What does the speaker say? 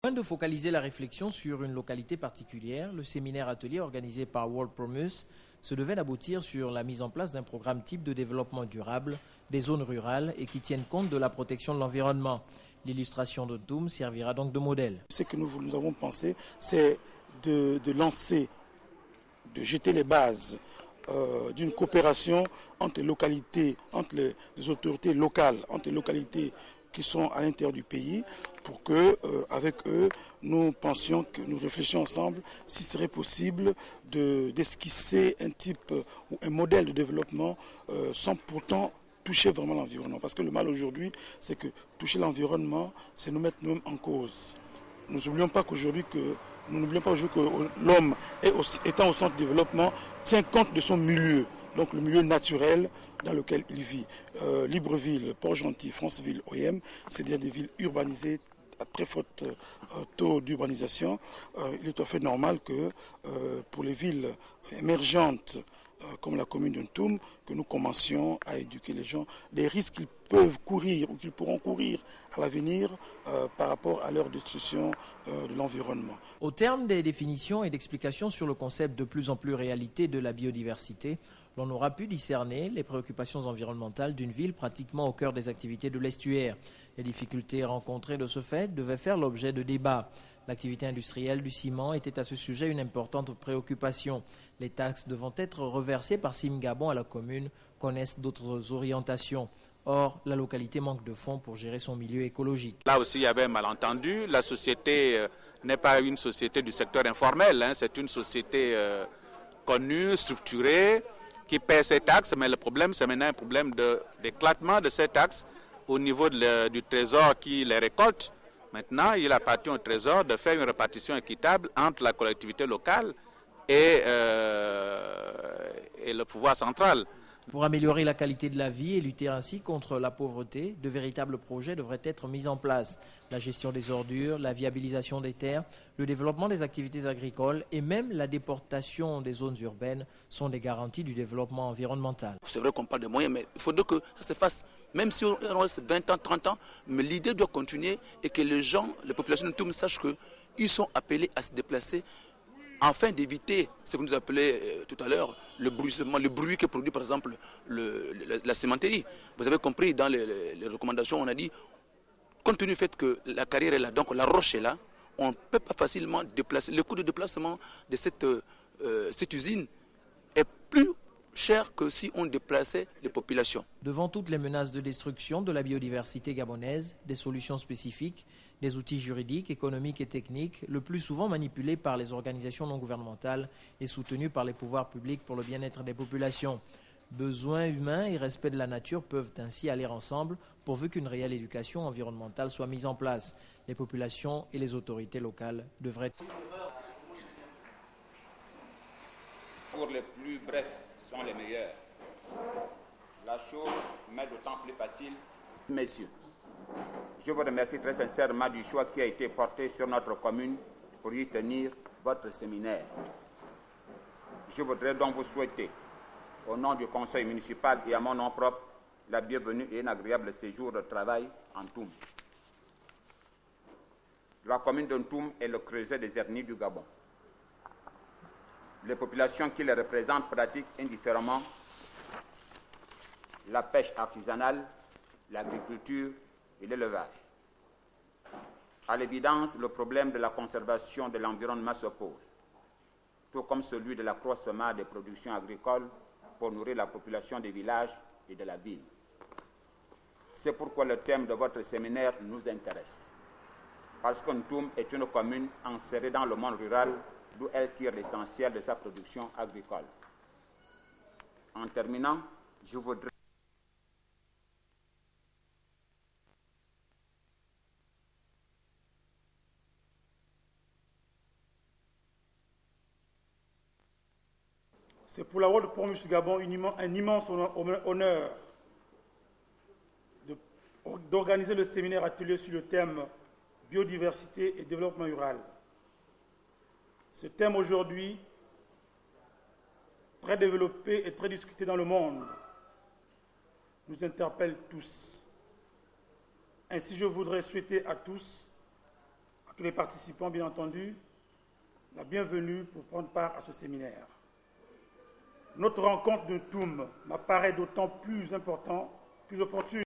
Loin de focaliser la réflexion sur une localité particulière, le séminaire-atelier organisé par World Promise se devait d'aboutir sur la mise en place d'un programme type de développement durable des zones rurales et qui tienne compte de la protection de l'environnement. L'illustration de Ntoum servira donc de modèle. Ce que nous avons pensé, c'est de lancer, de jeter les bases d'une coopération entre les localités, entre les autorités locales, entre les localités qui sont à l'intérieur du pays, pour que, avec eux, nous pensions, que nous réfléchissions ensemble s'il serait possible d'esquisser un type ou un modèle de développement sans pourtant toucher vraiment l'environnement. Parce que le mal aujourd'hui, c'est que toucher l'environnement, c'est nous mettre nous-mêmes en cause. Nous n'oublions pas qu'aujourd'hui que l'homme, étant au centre du développement, tient compte de son milieu, donc le milieu naturel dans lequel il vit. Libreville, Port-Gentil, Franceville, OIM, c'est-à-dire des villes urbanisées à très fort taux d'urbanisation. Il est tout à fait normal que pour les villes émergentes comme la commune de Ntoum, que nous commencions à éduquer les gens des risques qu'ils peuvent courir ou qu'ils pourront courir à l'avenir par rapport à leur destruction de l'environnement. Au terme des définitions et d'explications sur le concept de plus en plus réalité de la biodiversité, l'on aura pu discerner les préoccupations environnementales d'une ville pratiquement au cœur des activités de l'estuaire. Les difficultés rencontrées de ce fait devaient faire l'objet de débats. L'activité industrielle du ciment était à ce sujet une importante préoccupation. Les taxes devant être reversées par Sim-Gabon à la commune connaissent d'autres orientations. Or, la localité manque de fonds pour gérer son milieu écologique. Là aussi, il y avait un malentendu. La société n'est pas une société du secteur informel, c'est une société connue, structurée, qui paie ses taxes, mais le problème, c'est maintenant un problème d'éclatement de ces taxes au niveau du trésor qui les récolte. Maintenant, il appartient au Trésor de faire une répartition équitable entre la collectivité locale et le pouvoir central. Pour améliorer la qualité de la vie et lutter ainsi contre la pauvreté, de véritables projets devraient être mis en place. La gestion des ordures, la viabilisation des terres, le développement des activités agricoles et même la déportation des zones urbaines sont des garanties du développement environnemental. C'est vrai qu'on parle de moyens, mais il faudrait que ça se fasse, même si on reste 20 ans, 30 ans, mais l'idée doit continuer et que les gens, les populations de Ntoum sachent qu'ils sont appelés à se déplacer afin d'éviter ce que nous appelons tout à l'heure le bruissement, le bruit que produit par exemple la cimenterie. Vous avez compris, dans les recommandations, on a dit, compte tenu du fait que la carrière est là, donc la roche est là, on ne peut pas facilement déplacer. Le coût de déplacement de cette usine est plus cher que si on déplaçait les populations. Devant toutes les menaces de destruction de la biodiversité gabonaise, des solutions spécifiques, des outils juridiques, économiques et techniques, le plus souvent manipulés par les organisations non gouvernementales et soutenus par les pouvoirs publics pour le bien-être des populations. Besoins humains et respect de la nature peuvent ainsi aller ensemble pourvu qu'une réelle éducation environnementale soit mise en place. Les populations et les autorités locales devraient... Pour les plus brefs sont les meilleurs. La chose m'est d'autant plus facile. Messieurs, je vous remercie très sincèrement du choix qui a été porté sur notre commune pour y tenir votre séminaire. Je voudrais donc vous souhaiter, au nom du conseil municipal et à mon nom propre, la bienvenue et un agréable séjour de travail en Ntoum. La commune de Ntoum est le creuset des hernies du Gabon. Les populations qui les représentent pratiquent indifféremment la pêche artisanale, l'agriculture et l'élevage. À l'évidence, le problème de la conservation de l'environnement se pose, tout comme celui de l'accroissement des productions agricoles pour nourrir la population des villages et de la ville. C'est pourquoi le thème de votre séminaire nous intéresse, parce que Ntoum est une commune insérée dans le monde rural d'où elle tire l'essentiel de sa production agricole. En terminant, je voudrais C'est pour la World Promise Gabon un immense honneur d'organiser le séminaire atelier sur le thème biodiversité et développement rural. Ce thème aujourd'hui, très développé et très discuté dans le monde, nous interpelle tous. Ainsi, je voudrais souhaiter à tous tous les participants, bien entendu, la bienvenue pour prendre part à ce séminaire. Notre rencontre de TOUM m'apparaît d'autant plus opportune